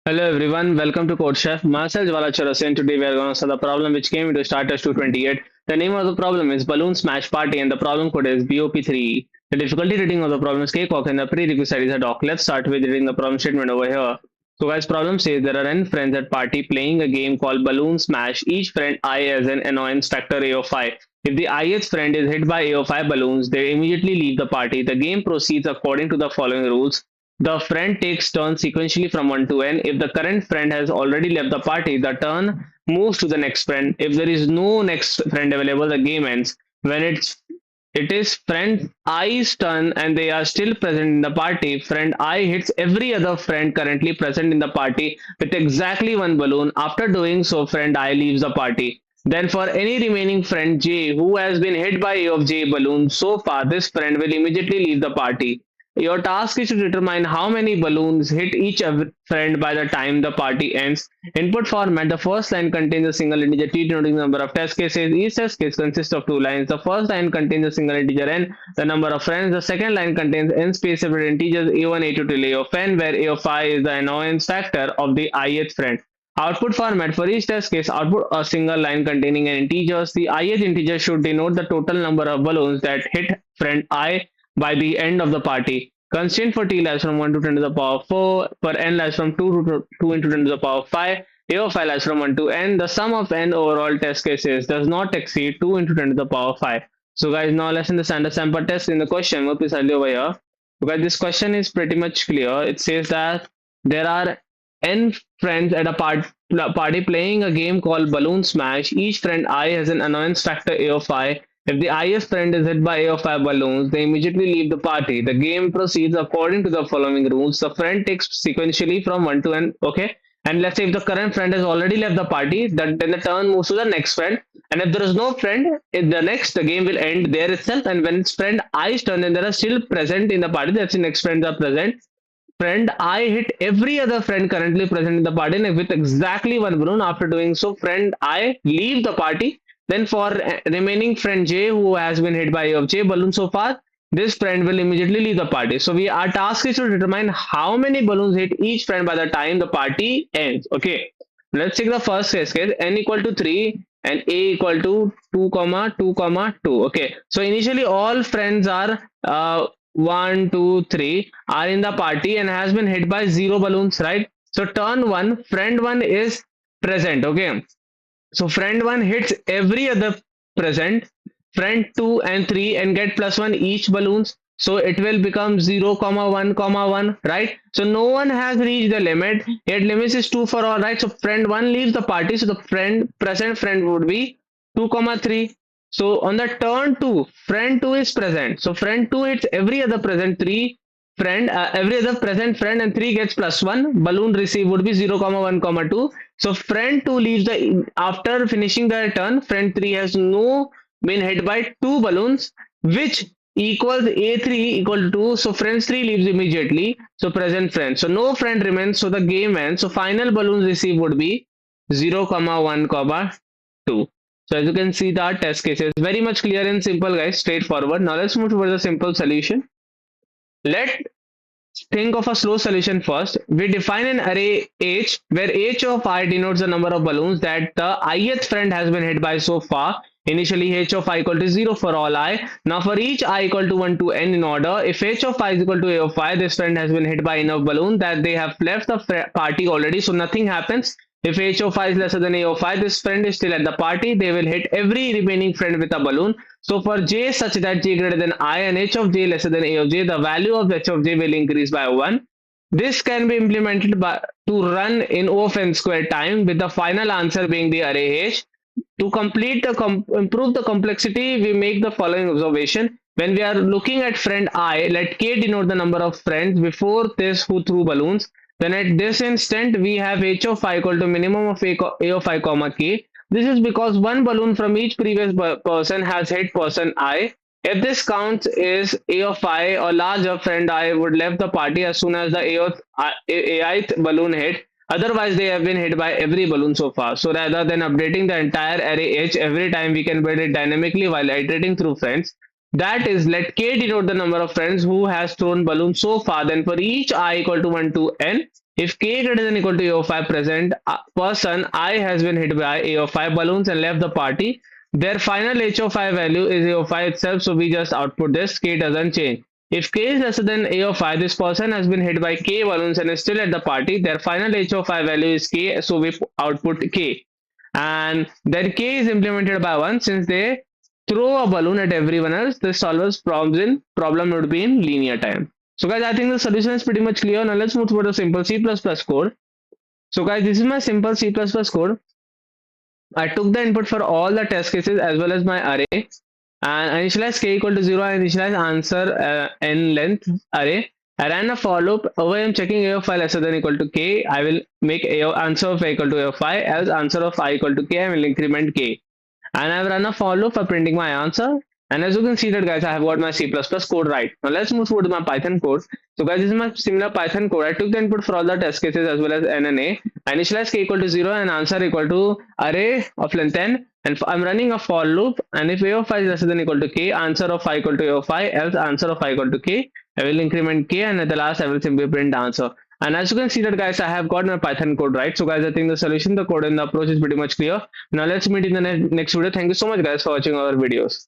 Hello everyone, welcome to CodeChef. Myself Jwala and today we are going to solve the problem which came into Starters 228. The name of the problem is Balloon Smash Party and the problem code is BOP3E. The difficulty rating of the problem is Cakewalk and the prerequisite is a doc. Let's start with reading the problem statement over here. So guys, problem says there are n friends at party playing a game called Balloon Smash. Each friend I as an annoyance factor A of I. If the ith friend is hit by A of I balloons, they immediately leave the party. The game proceeds according to the following rules. The friend takes turns sequentially from 1 to n. If the current friend has already left the party, the turn moves to the next friend. If there is no next friend available, the game ends. When it is friend I's turn and they are still present in the party, friend I hits every other friend currently present in the party with exactly one balloon. After doing so, friend I leaves the party. Then for any remaining friend J who has been hit by A of J balloon so far, this friend will immediately leave the party. Your task is to determine how many balloons hit each friend by the time the party ends. Input format: the first line contains a single integer t denoting the number of test cases. Each test case consists of two lines. The first line contains a single integer n, the number of friends. The second line contains n space separate integers a1, a2 till a of n, where a of I is the annoyance factor of the ith friend. Output format: for each test case, output a single line containing an integers. The ith integer should denote the total number of balloons that hit friend I by the end of the party. Constraint for t lies from 1 to 10 to the power 4, for n lies from 2 to 2 into 10 to the power 5, a of I lies from 1 to n. The sum of n overall test cases does not exceed 2 into 10 to the power 5. So guys, now let's understand the sample test in the question. We'll precisely over here. Because this question is pretty much clear. It says that there are n friends at a party playing a game called Balloon Smash. Each friend I has an annoyance factor a of I. If the ith friend is hit by A of I balloons, they immediately leave the party. The game proceeds according to the following rules. The friend takes sequentially from 1 to n, okay? And let's say if the current friend has already left the party, then the turn moves to the next friend. And if there is no friend, in the game will end there itself. And when it's friend I's turn, then there are still present in the party. That's the next friends are present. Friend I hit every other friend currently present in the party with exactly one balloon. After doing so, friend I leave the party. Then for remaining friend J who has been hit by A of J balloon so far, this friend will immediately leave the party. So our task is to determine how many balloons hit each friend by the time the party ends. Okay, let's take the first case n equal to 3 and a equal to 2 comma 2 comma 2. Okay, so initially all friends are 1 2 3 are in the party and has been hit by 0 balloons, right? So turn 1, friend 1 is present. Okay, so friend 1 hits every other present, friend 2 and 3 and get plus 1 each balloons. So it will become 0 comma 1 comma 1, right? So no one has reached the limit, yet limit is 2 for all, right? So friend 1 leaves the party, so the present friend would be 2 comma 3. So on the turn 2, friend 2 is present. So friend 2 hits every other present 3 friend, every other present friend, and 3 gets plus 1. Balloon received would be 0 comma 1 comma 2. So friend 2 leaves after finishing the turn, friend 3 has no been hit by 2 balloons, which equals a3 equal to 2. So friend 3 leaves immediately. So present friend, so no friend remains, so the game ends. So final balloons received would be 0 comma 1 comma 2. So as you can see, the test case is very much clear and simple, guys, straightforward. Now let's move towards the simple solution. Let's think of a slow solution first. We define an array H where H of I denotes the number of balloons that the ith friend has been hit by so far. Initially H of I equal to 0 for all I. Now for each I equal to 1 to n in order, if H of I is equal to A of I, this friend has been hit by enough balloon that they have left the party already, so nothing happens. If H of I is lesser than A of I, this friend is still at the party. They will hit every remaining friend with a balloon. So for J such that J greater than I and H of J lesser than A of J, the value of H of J will increase by 1. This can be implemented to run in O of n square time, with the final answer being the array H. To complete improve the complexity, we make the following observation. When we are looking at friend I, let K denote the number of friends before this who threw balloons. Then at this instant, we have H of I equal to minimum of A of I comma K. This is because one balloon from each previous person has hit person I. If this counts is A of I or larger, friend I would left the party as soon as the ith balloon hit. Otherwise, they have been hit by every balloon so far. So rather than updating the entire array H every time, we can build it dynamically while iterating through friends. That is, let K denote the number of friends who has thrown balloons so far. Then for each I equal to 1 to n, If k greater than equal to a of 5 present, person I has been hit by a of 5 balloons and left the party. Their final h of 5 value is a of 5 itself, so we just output this. K doesn't change. If k is lesser than a of 5, this person has been hit by k balloons and is still at the party. Their final h of 5 value is k, so we output k. And then k is implemented by 1 since they throw a balloon at everyone else. The solver's problem would be in linear time. So guys, I think the solution is pretty much clear. Now let's move toward a simple C++ code. So guys, this is my simple C++ code. I took the input for all the test cases as well as my array, and I initialize k equal to 0. I initialize answer n length array. I ran a for loop. Over I am checking a of 5 lesser than equal to k. I will make answer of a equal to a of 5. Else answer of I equal to k. I will increment k. And I've run a for loop for printing my answer. And as you can see that guys, I have got my C++ code right. Now let's move forward to my Python code. So guys, this is my similar Python code. I took the input for all the test cases as well as n and a. I initialize k equal to 0 and answer equal to array of length n. And I'm running a for loop. And if a of 5 is lesser than equal to k, answer of I equal to a of 5, else answer of I equal to k. I will increment k, and at the last I will simply print the answer. And as you can see that guys, I have got my Python code right. So guys, I think the solution, the code and the approach is pretty much clear. Now let's meet in the next video. Thank you so much guys for watching our videos.